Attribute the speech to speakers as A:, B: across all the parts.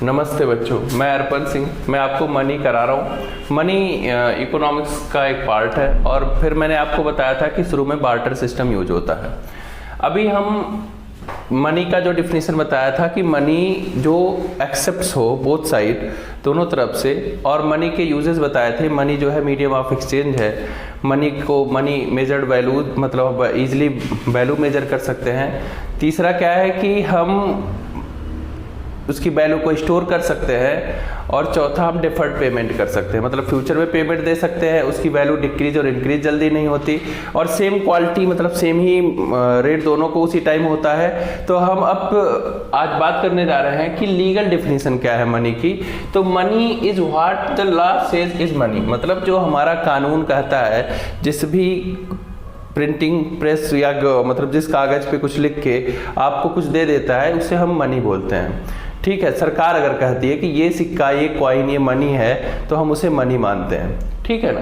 A: नमस्ते बच्चों, मैं अर्पण सिंह। मैं आपको मनी करा रहा हूँ। मनी इकोनॉमिक्स का एक पार्ट है और फिर मैंने आपको बताया था कि शुरू में बार्टर सिस्टम यूज होता है। अभी हम मनी का जो डिफिनीशन बताया था कि मनी जो एक्सेप्ट्स हो बोथ साइड, दोनों तरफ से, और मनी के यूजेस बताए थे। मनी जो है मीडियम ऑफ एक्सचेंज है। मनी मेजर्ड वैल्यू, मतलब इजीली वैल्यू मेजर कर सकते हैं। तीसरा क्या है कि हम उसकी वैल्यू को स्टोर कर सकते हैं। और चौथा, हम डिफर्ड पेमेंट कर सकते हैं, मतलब फ्यूचर में पेमेंट दे सकते हैं। उसकी वैल्यू डिक्रीज और इंक्रीज जल्दी नहीं होती और सेम क्वालिटी, मतलब सेम ही रेट दोनों को उसी टाइम होता है। तो हम अब आज बात करने जा रहे हैं कि लीगल डिफिनीशन क्या है मनी की। तो money is what the law says is money, मतलब जो हमारा कानून कहता है, जिस भी प्रिंटिंग प्रेस या मतलब जिस कागज पे कुछ लिख के आपको कुछ दे देता है, उसे हम मनी बोलते हैं। ठीक है, सरकार अगर कहती है कि ये सिक्का, ये कॉइन, ये मनी है, तो हम उसे मनी मानते हैं। ठीक है ना।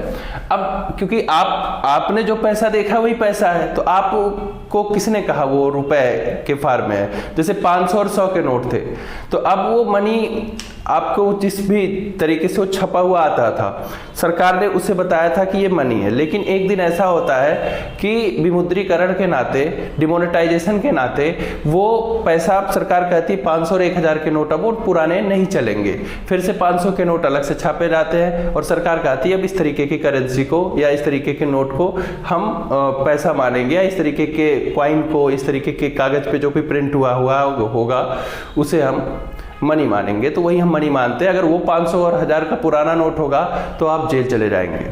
A: अब क्योंकि आपने जो पैसा देखा वही पैसा है, तो आपको किसने कहा वो रुपए के फॉर्म में है? जैसे 500 और 100 के नोट थे, तो अब वो मनी आपको जिस भी तरीके से वो छपा हुआ आता था, सरकार ने उसे बताया था कि ये मनी है। लेकिन एक दिन ऐसा होता है कि विमुद्रीकरण के नाते, डिमोनेटाइजेशन के नाते, वो पैसा अब सरकार कहती है 500 और 1000 के नोट अब वो पुराने नहीं चलेंगे, फिर से 500 के नोट अलग से छापे जाते हैं और सरकार कहती है अब इस तरीके की करेंसी को या इस तरीके के नोट को हम पैसा मानेंगे, या इस तरीके के क्वाइन को, इस तरीके के कागज पे जो भी प्रिंट हुआ होगा उसे हम मनी मानेंगे। तो वही हम मनी मानते हैं। अगर वो 500 और 1000 का पुराना नोट होगा तो आप जेल चले जाएंगे।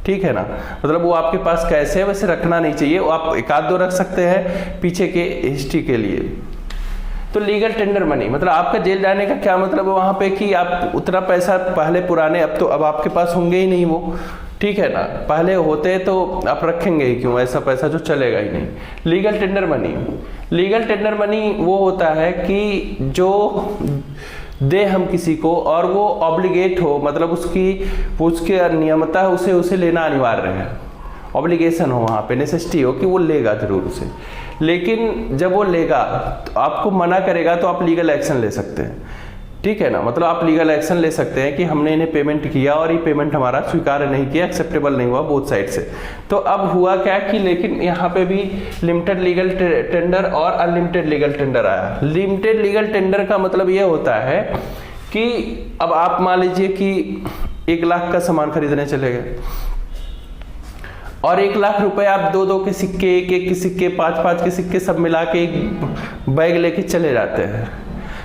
A: ठीक है ना। मतलब वो आपके पास कैसे है वैसे रखना नहीं चाहिए, वो आप एक आध दो रख सकते हैं पीछे के हिस्ट्री के लिए। तो लीगल टेंडर मनी, मतलब आपका जेल जाने का क्या मतलब है वहां पे कि आप उतना पैसा पहले पुराने, अब आपके पास होंगे ही नहीं वो। ठीक है ना। पहले होते तो आप रखेंगे ही क्यों ऐसा पैसा जो चलेगा ही नहीं। Legal tender money, legal tender money वो होता है कि जो दे हम किसी को और वो ऑब्लिगेट हो, मतलब उसके नियमता है, उसे लेना अनिवार्य है। ऑब्लिगेशन हो, वहाँ पे नेसेसिटी हो कि वो लेगा जरूर उसे। लेकिन जब वो लेगा तो आपको मना करेगा तो आप लीगल एक्शन ले सकते हैं। ठीक है ना। मतलब आप लीगल एक्शन ले सकते हैं कि हमने इन्हें पेमेंट किया और ये पेमेंट हमारा स्वीकार नहीं किया, एक्सेप्टेबल नहीं हुआ बोथ साइड से। तो अब हुआ क्या कि लेकिन यहाँ पे भी लिमिटेड लीगल टेंडर और अनलिमिटेड लीगल टेंडर आया। लिमिटेड लीगल टेंडर का मतलब ये होता है कि अब आप मान लीजिए कि 1 लाख का सामान खरीदने चले गए और 1 लाख रुपए आप 2-2 के सिक्के, 1-1 के सिक्के, 5-5 के सिक्के सब मिला के एक बैग लेके चले जाते हैं।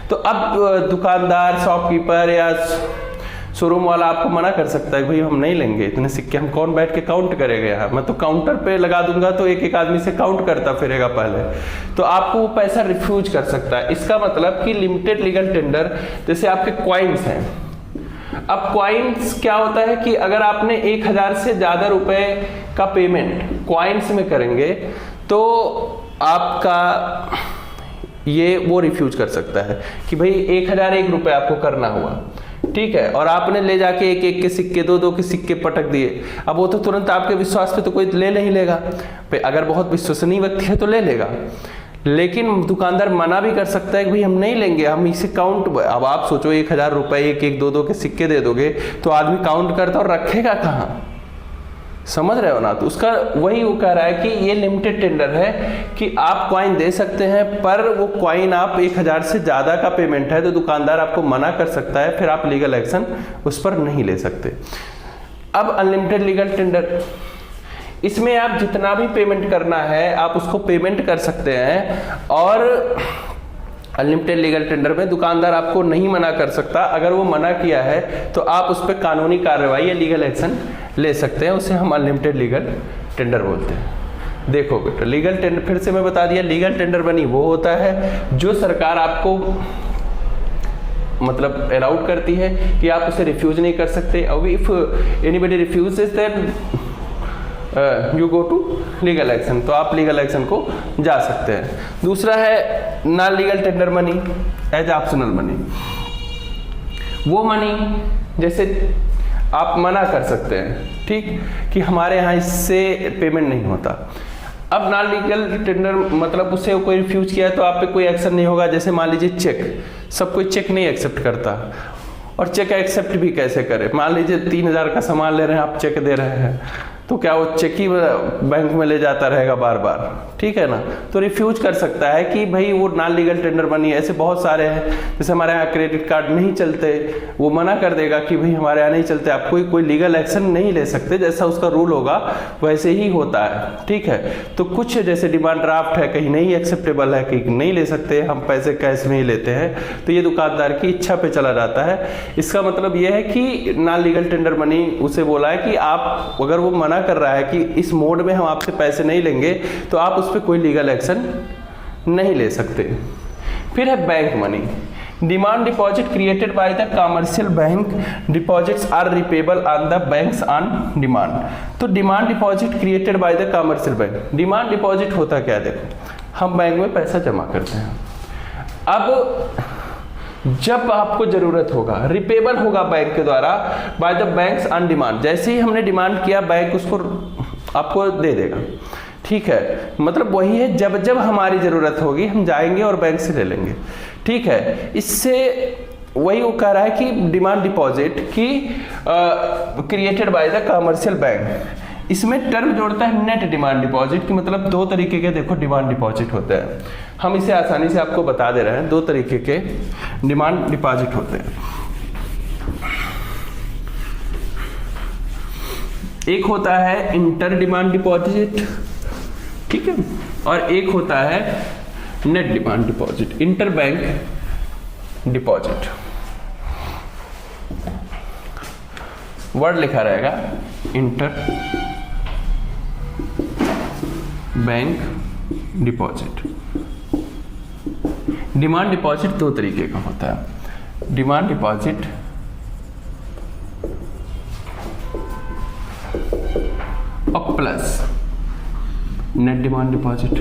A: तो अब दुकानदार, शॉपकीपर या शोरूम वाला आपको मना कर सकता है भाई हम नहीं लेंगे इतने सिक्के, हम कौन बैठ के काउंट करेगा यहाँ, मैं तो काउंटर पे लगा दूंगा तो एक आदमी से काउंट करता फिरेगा पहले, तो आपको वो पैसा रिफ्यूज कर सकता है। इसका मतलब कि लिमिटेड लीगल टेंडर, जैसे आपके क्वाइंस हैं। अब क्वाइंस क्या होता है कि अगर आपने 1000 से ज्यादा रुपए का पेमेंट क्वाइंस में करेंगे तो आपका ये वो रिफ्यूज कर सकता है कि भाई 1001 रुपए आपको करना हुआ। ठीक है। और आपने ले जाके 1-1 के सिक्के, 2-2 के सिक्के पटक दिए। अब वो तो तुरंत आपके विश्वास पे तो कोई ले नहीं लेगा, अगर बहुत विश्वसनीय व्यक्ति है तो ले लेगा। लेकिन दुकानदार मना भी कर सकता है कि भाई हम नहीं लेंगे, हम इसे काउंट। अब आप सोचो 1000 रुपए 1-1, 2-2 के सिक्के दे दोगे तो आदमी काउंट करता और रखेगा कहाँ, समझ रहे हो ना। तो उसका वही वो कह रहा है कि ये लिमिटेड टेंडर है कि आप क्वाइन दे सकते हैं, पर वो क्वाइन आप 1000 से ज्यादा का पेमेंट है तो दुकानदार आपको मना कर सकता है, फिर आप लीगल एक्शन उस पर नहीं ले सकते। अब अनलिमिटेड लीगल टेंडर, इसमें आप जितना भी पेमेंट करना है आप उसको पेमेंट कर सकते हैं। और अनलिमिटेड लीगल टेंडर में दुकानदार आपको नहीं मना कर सकता। अगर वो मना किया है तो आप उस पर कानूनी कार्रवाई या लीगल एक्शन ले सकते हैं, उसे हम अनलिमिटेड लीगल टेंडर बोलते हैं। देखो बेटा, लीगल टेंडर फिर से मैं बता दिया, लीगल टेंडर मनी वो होता है जो सरकार आपको मतलब अलाउड करती है कि आप उसे रिफ्यूज नहीं कर सकते। अब if anybody refuses then you go to legal action, तो आप लीगल एक्शन को जा सकते हैं। दूसरा है non legal tender money as optional money. वो मनी जैसे आप मना कर सकते हैं, ठीक, कि हमारे यहाँ इससे पेमेंट नहीं होता। अब नॉन लीगल टेंडर मतलब उससे कोई रिफ्यूज किया तो आप पे कोई एक्शन नहीं होगा। जैसे मान लीजिए चेक, सब कोई चेक नहीं एक्सेप्ट करता, और चेक एक्सेप्ट भी कैसे करे। मान लीजिए 3000 का सामान ले रहे हैं, आप चेक दे रहे हैं, तो क्या वो चेक ही बैंक में ले जाता रहेगा बार बार, ठीक है ना। तो रिफ्यूज कर सकता है कि भाई वो नॉन लीगल टेंडर मनी है। ऐसे बहुत सारे हैं, जैसे हमारे यहाँ क्रेडिट कार्ड नहीं चलते, वो मना कर देगा कि भाई हमारे यहाँ नहीं चलते, आप कोई लीगल एक्शन नहीं ले सकते, जैसा उसका रूल होगा वैसे ही होता है, ठीक है। तो कुछ जैसे डिमांड ड्राफ्ट है, कहीं नहीं एक्सेप्टेबल है, कहीं नहीं ले सकते, हम पैसे कैश में ही लेते हैं, तो ये दुकानदार की इच्छा पे चला जाता है। इसका मतलब ये है कि नॉन लीगल टेंडर मनी उसे बोला है कि आप, अगर वो मना कर रहा है कि इस मोड में हम आपसे पैसे नहीं लेंगे, तो आप उस पर कोई लीगल एक्शन नहीं ले सकते। फिर है bank money. Demand deposit created by the commercial bank, deposits are repayable on the banks on demand. तो demand deposit created by the commercial bank, demand deposit होता क्या, देखो हम बैंक में पैसा जमा करते हैं, अब जब आपको जरूरत होगा, रिपेबल होगा बैंक के द्वारा by the banks on demand. जैसे ही हमने डिमांड किया, बैंक उसको आपको दे देगा, ठीक है। मतलब वही है, जब जब हमारी जरूरत होगी हम जाएंगे और बैंक से ले लेंगे, ठीक है। इससे वही वो कह रहा है कि डिमांड डिपॉजिट की created by the commercial bank, इसमें टर्म जोड़ता है नेट डिमांड डिपॉजिट की। मतलब दो तरीके के देखो डिमांड डिपॉजिट होते हैं, हम इसे आसानी से आपको बता दे रहे हैं। दो तरीके के डिमांड डिपॉजिट होते हैं, एक होता है इंटर डिमांड डिपॉजिट, ठीक है, और एक होता है net demand deposit, inter bank deposit. Word लिखा रहेगा inter bank deposit. Demand deposit दो तरीके का होता है, डिमांड डिपॉजिट और प्लस नेट डिमांड डिपॉजिट।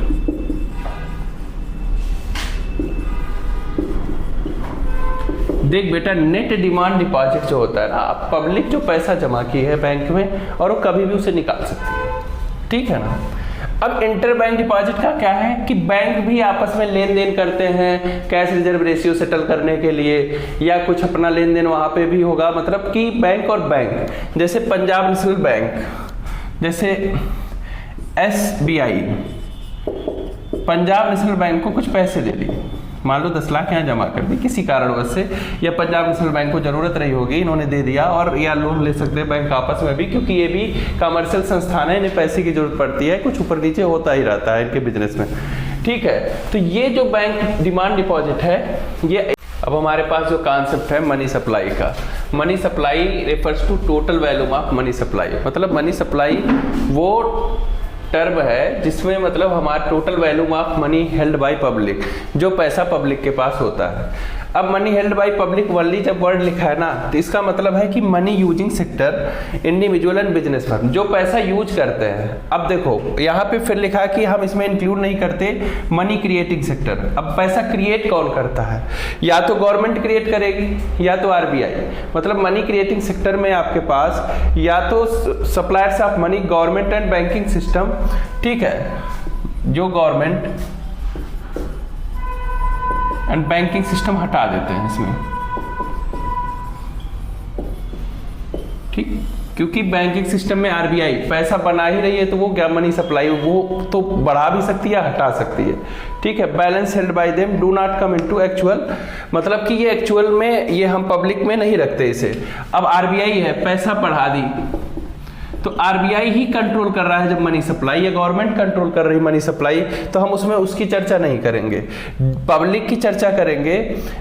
A: देख बेटा, नेट डिमांड डिपॉजिट जो होता है ना, आप पब्लिक जो पैसा जमा की है बैंक में और वो कभी भी उसे निकाल सकती है, ठीक है ना। अब इंटर बैंक डिपॉजिट का क्या है कि बैंक भी आपस में लेन देन करते हैं कैश रिजर्व रेशियो सेटल करने के लिए, या कुछ अपना लेन देन वहां पे भी होगा। मतलब कि बैंक और बैंक, जैसे पंजाब नेशनल बैंक, जैसे SBI, पंजाब नेशनल बैंक को कुछ पैसे दे दिए, मान लो 10 लाख यहाँ जमा कर दी किसी कारणवश से, या पंजाब नेशनल बैंक को जरूरत रही होगी, इन्होंने दे दिया, और या लोन ले सकते हैं बैंक आपस में भी, क्योंकि ये भी कमर्शियल संस्थान है, इन्हें पैसे की जरूरत पड़ती है, कुछ ऊपर नीचे होता ही रहता है इनके बिजनेस में, ठीक है। तो ये जो बैंक डिमांड डिपॉजिट है, ये अब हमारे पास जो कॉन्सेप्ट है मनी सप्लाई का, money supply refers to total volume of money supply. मतलब मनी सप्लाई वो टर्म है जिसमें मतलब हमारा total volume of money held by public, जो पैसा पब्लिक के पास होता है। अब money held by public only जब वर्ड लिखा है ना, तो इसका मतलब है कि money using sector, individual and business firm, जो पैसा यूज करते हैं। अब देखो यहाँ पे फिर लिखा है कि हम इसमें इंक्लूड नहीं करते मनी क्रिएटिंग सेक्टर। अब पैसा क्रिएट कौन करता है, या तो गवर्नमेंट क्रिएट करेगी या तो RBI। मतलब मनी क्रिएटिंग सेक्टर में आपके पास या तो suppliers of money, government and banking system, ठीक है, जो गवर्नमेंट एंड बैंकिंग सिस्टम हटा देते हैं इसमें, ठीक, क्योंकि बैंकिंग सिस्टम में RBI पैसा बना ही रही है, तो वो क्या मनी सप्लाई वो तो बढ़ा भी सकती है, हटा सकती है, ठीक है। Balance held by them do not come into actual, मतलब कि ये एक्चुअल में ये हम पब्लिक में नहीं रखते इसे। अब RBI है, पैसा बढ़ा दी, तो RBI ही कंट्रोल कर रहा है जब मनी सप्लाई, या गवर्नमेंट कंट्रोल कर रही मनी सप्लाई, तो हम उसमें उसकी चर्चा नहीं करेंगे, पब्लिक की चर्चा करेंगे।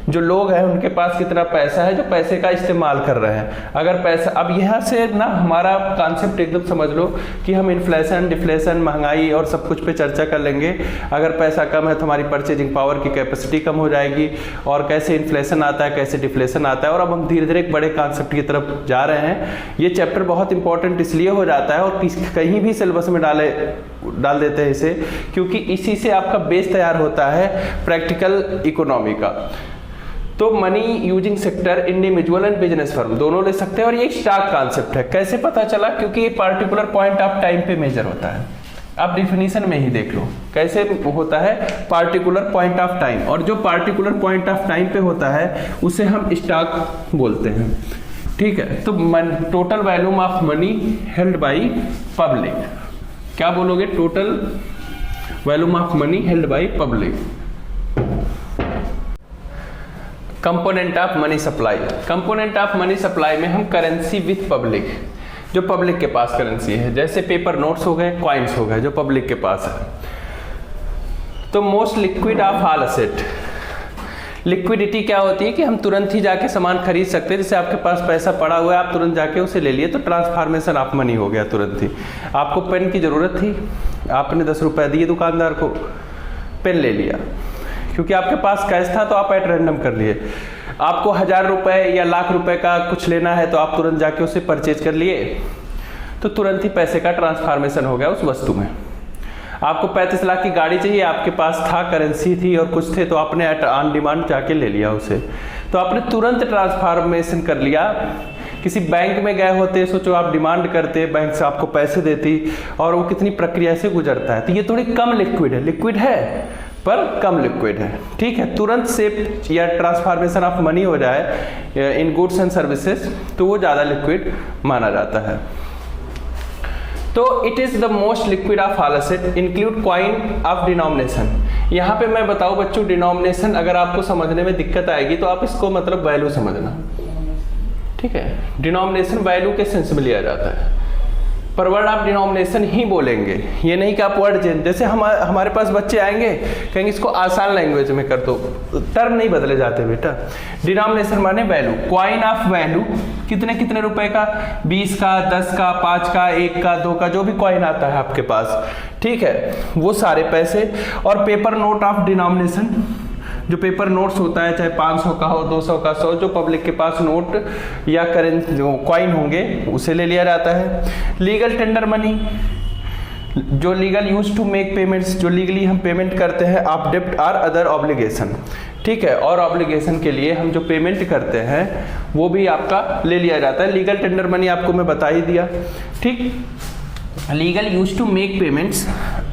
A: जो लोग हैं उनके पास कितना पैसा है, जो पैसे का इस्तेमाल कर रहे हैं। अगर पैसा, अब यहाँ से ना हमारा कॉन्सेप्ट एकदम समझ लो कि हम इन्फ्लेशन, डिफ्लेशन, महंगाई और सब कुछ पे चर्चा कर लेंगे। अगर पैसा कम है तो हमारी परचेजिंग पावर की कैपेसिटी कम हो जाएगी, और कैसे इन्फ्लेशन आता है, कैसे डिफ्लेशन आता है। और अब हम धीरे धीरे एक बड़े कॉन्सेप्ट की तरफ जा रहे हैं। ये चैप्टर बहुत इंपॉर्टेंट इसलिए हो जाता है, और कहीं भी सिलेबस में डाल देते हैं इसे, क्योंकि इसी से आपका बेस तैयार होता है प्रैक्टिकल इकोनॉमी का। तो money using sector, individual and business firm दोनों ले सकते हैं। और ये स्टॉक कॉन्सेप्ट है। कैसे पता चला, क्योंकि ये पार्टिकुलर पॉइंट ऑफ टाइम पे मेजर होता है, आप डिफिनीशन में ही देख लो कैसे होता है, पार्टिकुलर पॉइंट ऑफ टाइम, और जो पार्टिकुलर पॉइंट ऑफ टाइम पे होता है उसे हम स्टॉक बोलते हैं। ठीक है, तो total volume of money held by public, क्या बोलोगे, total volume of money held by public. Component of money supply, component of money supply में हम करेंसी विथ पब्लिक, जो पब्लिक के पास करेंसी है, जैसे पेपर नोट्स हो गए, कॉइन्स हो गए, जो पब्लिक के पास है। तो most liquid of all asset, liquidity क्या होती है कि हम तुरंत ही जाके सामान खरीद सकते हैं, जैसे आपके पास पैसा पड़ा हुआ है, आप तुरंत जाके उसे ले लिए, तो ट्रांसफॉर्मेशन ऑफ मनी हो गया तुरंत ही। आपको पेन की ज़रूरत थी, आपने 10 रुपये दिए दुकानदार को, पेन ले लिया, क्योंकि आपके पास कैश था तो आप एट रैंडम कर लिए। आपको 1000 रुपये या लाख रुपए का कुछ लेना है तो आप तुरंत जाके उसे परचेज कर लिए, तो तुरंत ही पैसे का ट्रांसफॉर्मेशन हो गया उस वस्तु में। आपको 35 लाख की गाड़ी चाहिए, आपके पास था, करेंसी थी और कुछ थे, तो आपने ऑन डिमांड जाके ले लिया उसे, तो आपने तुरंत ट्रांसफॉर्मेशन कर लिया। किसी बैंक में गए होते, सोचो आप डिमांड करते, बैंक से आपको पैसे देती, और वो कितनी प्रक्रिया से गुजरता है, तो ये थोड़ी कम लिक्विड है, लिक्विड है पर कम लिक्विड है। ठीक है, तुरंत से या ट्रांसफॉर्मेशन ऑफ मनी हो जाए इन गुड्स एंड सर्विसेज, तो वो ज़्यादा लिक्विड माना जाता है। तो it is the most liquid of all asset, include coin of denomination. यहाँ पे मैं बताऊँ बच्चों, डिनोमिनेशन अगर आपको समझने में दिक्कत आएगी तो आप इसको मतलब वैल्यू समझना। ठीक है, डिनोमिनेशन वैल्यू के सेंस में लिया जाता है, पर वर्ड आप डिनोमिनेशन ही बोलेंगे, ये नहीं कि आप वर्ड चेंज, जैसे हमारे पास बच्चे आएंगे कहेंगे इसको आसान लैंग्वेज में कर दो, टर्म नहीं बदले जाते बेटा। डिनोमिनेशन माने वैल्यू, कॉइन ऑफ वैल्यू, कितने कितने रुपए का, 20 का, 10 का, 5 का, 1 का, 2 का, जो भी कॉइन आता है आपके पास, ठीक है, वो सारे पैसे। और पेपर नोट ऑफ डिनोमिनेशन, जो पेपर नोट्स होता है, चाहे 500 का हो, 200 का, 100, जो पब्लिक के पास नोट या करेंसी जो कॉइन होंगे उसे ले लिया जाता है। लीगल टेंडर मनी, जो legal use to make payments, जो लीगली हम पेमेंट करते हैं ऑफ डेब्ट और अदर ऑब्लिगेशन। ठीक है, और ऑब्लिगेशन के लिए हम जो पेमेंट करते हैं वो भी आपका ले लिया जाता है। लीगल टेंडर मनी आपको मैं बता ही दिया। ठीक, legal use to make payments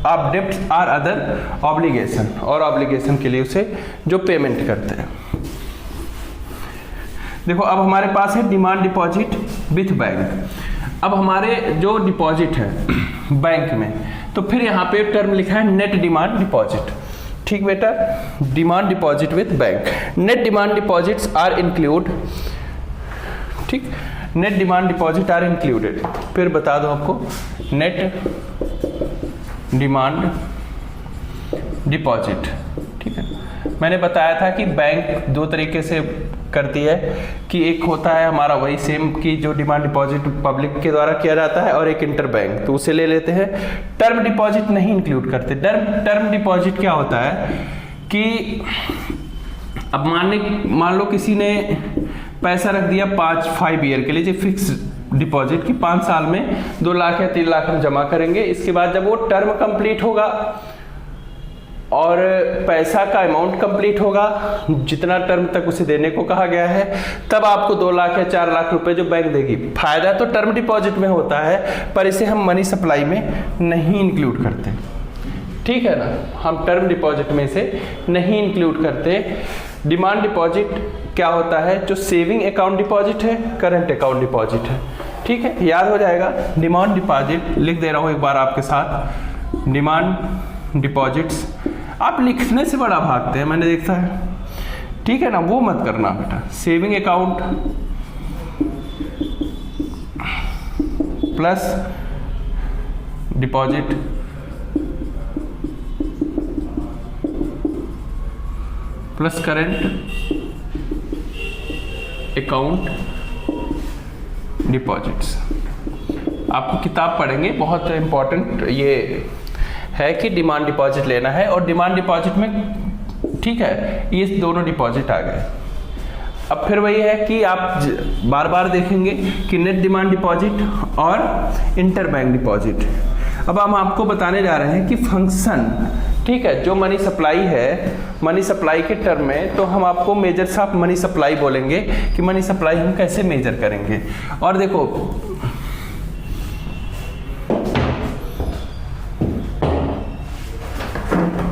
A: of debts और अदर ऑब्लिगेशन, और ऑब्लिगेशन के लिए उसे जो पेमेंट करते हैं। देखो अब हमारे पास है डिमांड डिपॉजिट विथ बैंक। अब हमारे जो डिपॉजिट है बैंक में, तो फिर यहाँ पे टर्म लिखा है नेट डिमांड डिपॉजिट। ठीक बेटा, demand deposit with bank, net demand deposits are include. ठीक, net demand deposit are included. फिर बता दो आपको, नेट डिमांड डिपॉजिट। ठीक है, मैंने बताया था कि बैंक दो तरीके से करती है, कि एक होता है हमारा वही सेम की जो डिमांड डिपॉजिट पब्लिक के द्वारा किया जाता है, और एक इंटर बैंक, तो उसे ले लेते हैं। टर्म डिपॉजिट नहीं इंक्लूड करते। टर्म डिपॉजिट क्या होता है कि अब मान लो किसी ने पैसा रख दिया 5 ईयर के लिए, जो फिक्स डिपॉजिट की 5 साल में 2 लाख या 3 लाख हम जमा करेंगे। इसके बाद जब वो टर्म कंप्लीट होगा और पैसा का अमाउंट कंप्लीट होगा, जितना टर्म तक उसे देने को कहा गया है, तब आपको 2 लाख या 4 लाख रुपए जो बैंक देगी। फायदा तो टर्म डिपॉजिट में होता है, पर इसे हम मनी सप्लाई में नहीं इंक्लूड करते। ठीक है ना, हम टर्म डिपॉजिट में से नहीं इंक्लूड करते। डिमांड डिपॉजिट क्या होता है, जो सेविंग अकाउंट डिपॉजिट है, करंट अकाउंट डिपॉजिट है। ठीक है, याद हो जाएगा। डिमांड डिपॉजिट लिख दे रहा हूं एक बार आपके साथ, डिमांड डिपॉजिट्स। आप लिखने से बड़ा भागते हैं, मैंने देखा है। ठीक है ना, वो मत करना बेटा। Saving account plus deposit plus current account deposits. आपको किताब पढ़ेंगे, बहुत इंपॉर्टेंट ये है कि डिमांड डिपॉजिट लेना है। और डिमांड डिपॉजिट में, ठीक है, ये दोनों डिपॉजिट आ गए। अब फिर वही है कि आप बार बार देखेंगे कि नेट डिमांड डिपॉजिट और इंटर बैंक डिपॉजिट। अब हम आपको बताने जा रहे हैं कि फंक्शन, ठीक है, जो मनी सप्लाई है, मनी सप्लाई के टर्म में, तो हम आपको मेजर्स ऑफ मनी सप्लाई बोलेंगे कि मनी सप्लाई हम कैसे मेजर करेंगे। और देखो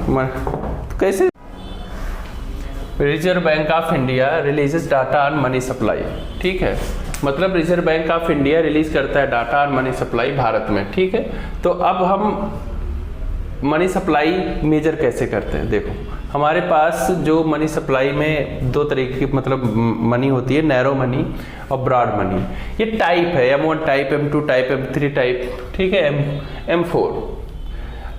A: कैसे? Reserve bank of India releases data on money supply, ठीक है, मतलब reserve bank of India release करता है data on money supply Bharat में, ठीक है। तो अब हम मनी सप्लाई मेजर कैसे करते हैं? देखो, हमारे पास जो मनी सप्लाई में दो तरीके की मतलब मनी होती है, नैरो मनी और ब्रॉड मनी। ये टाइप है, M1 type, M2 type, M3 type, ठीक है, M4।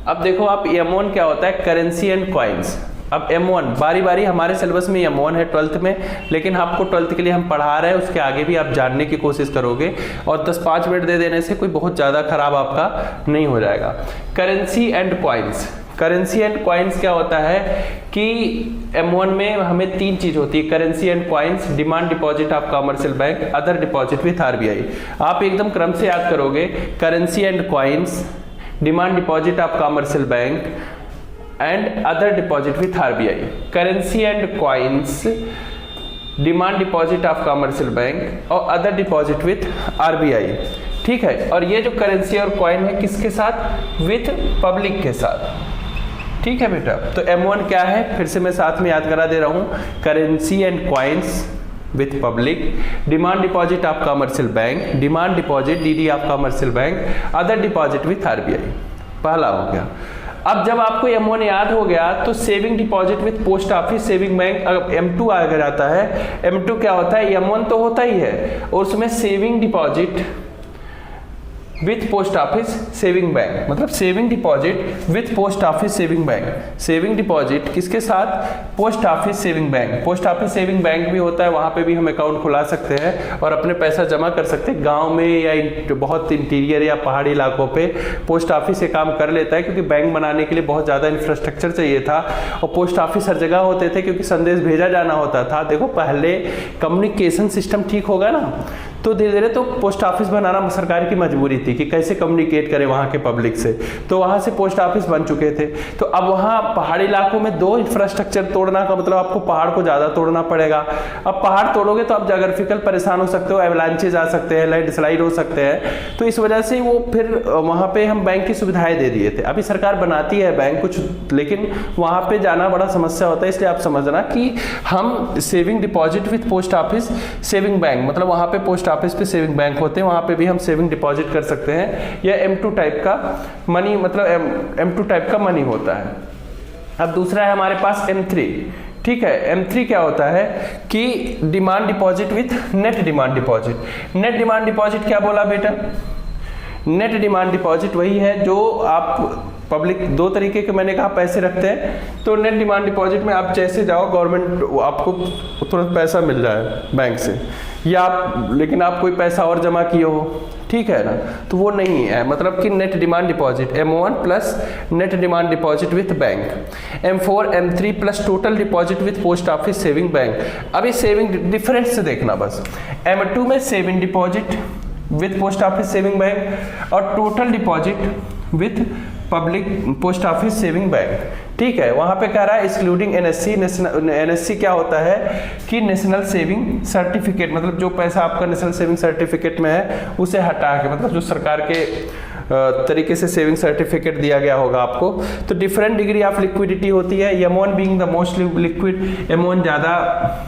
A: अब देखो आप, M1 क्या होता है? Currency and coins. अब M1 बारी बारी, हमारे सिलेबस में M1 है 12th में, लेकिन आपको 12th के लिए हम पढ़ा रहे हैं, उसके आगे भी आप जानने की कोशिश करोगे और 10-5 मिनट दे देने से कोई बहुत ज़्यादा खराब आपका नहीं हो जाएगा। Currency and coins. Currency and coins क्या होता है कि M1 में हमें 3 चीज होती है, currency and coins, demand deposit of commercial bank, other deposit with RBI। आप एकदम क्रम से याद करोगे, currency and coins, demand deposit of commercial bank and other deposit with RBI। Currency and coins, demand deposit of commercial bank और other deposit with RBI, ठीक है। और ये जो करेंसी और कॉइन है किसके साथ? विथ पब्लिक के साथ, ठीक है बेटा। तो M1 क्या है? फिर से मैं साथ में याद करा दे रहा हूं, currency and coins with public, demand deposit of commercial bank, demand deposit DD of commercial bank, other deposit with RBI। पहला हो गया। अब जब आपको M1 याद हो गया तो saving deposit with post office saving bank, अगर M2 अगर आता है, M2 क्या होता है? M1 तो होता ही है और उसमें saving deposit with post office saving bank, मतलब saving deposit with post office saving bank. Saving deposit किसके साथ? Post office saving bank. Post office saving bank भी होता है, वहां पे भी हम अकाउंट खुला सकते हैं और अपने पैसा जमा कर सकते हैं। गांव में या बहुत इंटीरियर या पहाड़ी इलाकों पे पोस्ट ऑफिस ये काम कर लेता है, क्योंकि बैंक बनाने के लिए बहुत ज़्यादा इंफ्रास्ट्रक्चर चाहिए था और पोस्ट ऑफिस हर जगह होते थे, क्योंकि संदेश भेजा जाना होता था। देखो, पहले कम्युनिकेशन सिस्टम ठीक होगा ना, तो धीरे धीरे तो पोस्ट ऑफिस बनाना सरकार की मजबूरी थी कि कैसे कम्युनिकेट करें वहाँ के पब्लिक से, तो वहाँ से पोस्ट ऑफिस बन चुके थे। तो अब वहाँ पहाड़ी इलाकों में 2 इंफ्रास्ट्रक्चर तोड़ना का मतलब आपको पहाड़ को ज़्यादा तोड़ना पड़ेगा। अब पहाड़ तोड़ोगे तो आप जोग्राफिकल परेशान हो सकते हो, एवलांचेज आ सकते हैं, लैंडस्लाइड हो सकते हैं, तो इस वजह से वो फिर वहाँ पे हम बैंक की सुविधाएं दे दिए थे। अभी सरकार बनाती है बैंक कुछ, लेकिन वहाँ पे जाना बड़ा समस्या होता है, इसलिए आप समझना कि हम saving deposit with post office saving bank, मतलब वहाँ पे पोस्ट ऑफिस पे सेविंग बैंक होते हैं, वहां पे भी हम सेविंग डिपॉजिट कर सकते हैं। यह M2 टाइप का मनी, मतलब M2 टाइप का मनी होता है। अब दूसरा है हमारे पास M3, ठीक है। M3 क्या होता है कि demand deposit with net demand deposit. Net demand deposit क्या बोला बेटा? नेट डिमांड डिपॉजिट वही है जो आप पब्लिक 2 तरीके के मैंने कहा पैसे रखते हैं, तो नेट डिमांड डिपॉजिट में आप जैसे जाओ गवर्नमेंट आपको तुरंत पैसा मिल जाए बैंक से, या आप लेकिन आप कोई पैसा और जमा किए हो, ठीक है ना, तो वो नहीं है। मतलब कि net demand deposit M1 plus net demand deposit with bank, M4 M3 plus total deposit with post office saving bank. अभी सेविंग डिफरेंस से देखना बस, M2 में saving deposit with post office saving bank और total deposit with public post office saving bank, ठीक है। वहां पे कह रहा है एक्सक्लूडिंग NSC। NSC क्या होता है कि नेशनल सेविंग सर्टिफिकेट, मतलब जो पैसा आपका नेशनल सेविंग सर्टिफिकेट में है उसे हटा के, मतलब जो सरकार के तरीके से सेविंग सर्टिफिकेट दिया गया होगा आपको। तो डिफरेंट डिग्री ऑफ लिक्विडिटी होती है, M1 being the most liquid, M1 ज़्यादा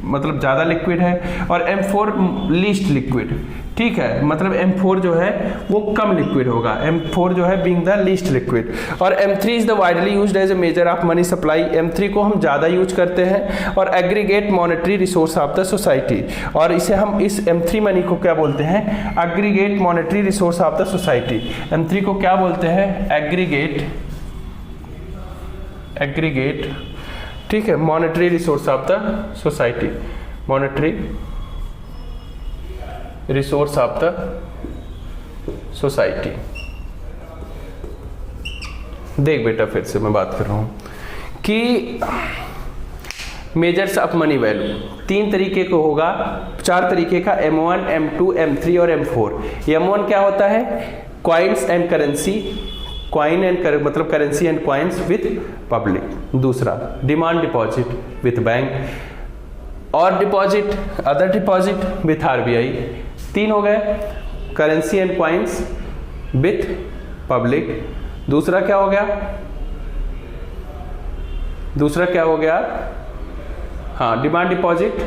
A: मतलब ज़्यादा लिक्विड है और M4 लीस्ट लिक्विड, ठीक है। मतलब M4 जो है वो कम लिक्विड होगा, M4 जो है बीइंग द लीस्ट लिक्विड। और M3 is the widely used as a measure of money supply. M3 को हम ज़्यादा यूज करते हैं और aggregate monetary resource of the society, और इसे हम इस M3 मनी को क्या बोलते हैं? Aggregate monetary resource of the society. M3 को क्या बोलते हैं? एग्रीगेट, ठीक है, monetary resource of the society, monetary resource of the society. देख बेटा, फिर से मैं बात कर रहा हूं कि मेजर्स ऑफ मनी वैल्यू 3 तरीके को होगा, 4 तरीके का, M1 M2 M3 और M4। M1 क्या होता है? Coins and currency, coin and मतलब currency and coins with public. दूसरा डिमांड डिपॉजिट विथ बैंक और deposit other deposit with RBI। 3 हो गए, currency and coins with public. दूसरा क्या हो गया? दूसरा क्या हो गया, हाँ डिमांड डिपॉजिट,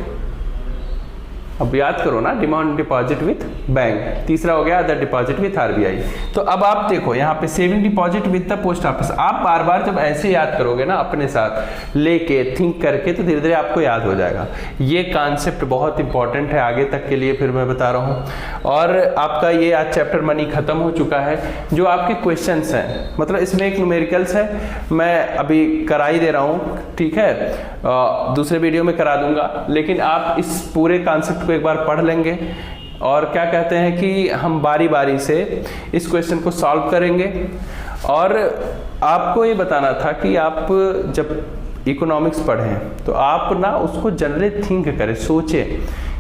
A: अब याद करो ना, डिमांड डिपॉजिट विथ बैंक। तीसरा हो गया अदर डिपॉजिट विथ आरबीआई। तो अब आप देखो यहाँ पे saving deposit with the post office, आप बार बार जब ऐसे याद करोगे ना अपने साथ लेके थिंक करके, तो धीरे धीरे आपको याद हो जाएगा। ये कॉन्सेप्ट बहुत इंपॉर्टेंट है आगे तक के लिए, फिर मैं बता रहा हूँ। और आपका ये आज चैप्टर मनी खत्म हो चुका है। जो आपके क्वेश्चंस हैं, मतलब इसमें एक न्यूमेरिकल्स है, मैं अभी करा ही दे रहा हूँ, ठीक है, दूसरे वीडियो में करा दूंगा, लेकिन आप इस पूरे कॉन्सेप्ट को एक बार पढ़ लेंगे और क्या कहते हैं कि हम बारी बारी से इस क्वेश्चन को सॉल्व करेंगे। और आपको ये बताना था कि आप जब इकोनॉमिक्स पढ़ें तो आप ना उसको जनरली थिंक करें, सोचें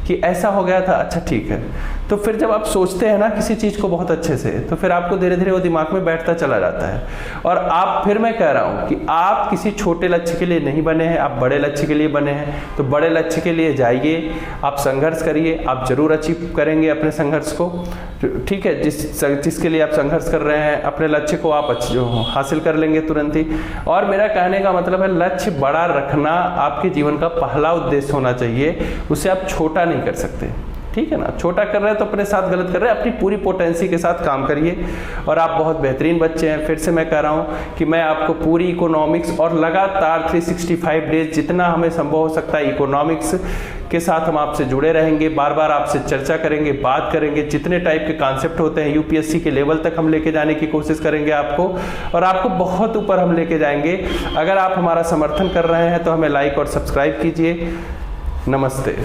A: कि ऐसा हो गया था, अच्छा ठीक है। तो फिर जब आप सोचते हैं ना किसी चीज़ को बहुत अच्छे से, तो फिर आपको धीरे धीरे वो दिमाग में बैठता चला जाता है। और आप, फिर मैं कह रहा हूँ कि आप किसी छोटे लक्ष्य के लिए नहीं बने हैं, आप बड़े लक्ष्य के लिए बने हैं। तो बड़े लक्ष्य के लिए जाइए, आप संघर्ष करिए, आप जरूर अचीव करेंगे अपने संघर्ष को, ठीक है। जिसके लिए आप संघर्ष कर रहे हैं, अपने लक्ष्य को आप हासिल कर लेंगे तुरंत ही। और मेरा कहने का मतलब है, लक्ष्य बड़ा रखना आपके जीवन का पहला उद्देश्य होना चाहिए, उसे आप छोटा नहीं कर सकते, ठीक है ना। छोटा कर रहे हैं तो अपने साथ गलत कर रहे हैं, अपनी पूरी पोटेंसी के साथ काम करिए। और आप बहुत बेहतरीन बच्चे हैं। फिर से मैं कह रहा हूं कि मैं आपको पूरी इकोनॉमिक्स और लगातार 365 डेज जितना हमें संभव हो सकता है इकोनॉमिक्स के साथ हम आपसे जुड़े रहेंगे, बार बार आपसे चर्चा करेंगे, बात करेंगे। जितने टाइप के कॉन्सेप्ट होते हैं यूपीएससी के लेवल तक हम लेके जाने की कोशिश करेंगे आपको, और आपको बहुत ऊपर हम लेके जाएंगे। अगर आप हमारा समर्थन कर रहे हैं तो हमें लाइक और सब्सक्राइब कीजिए। नमस्ते।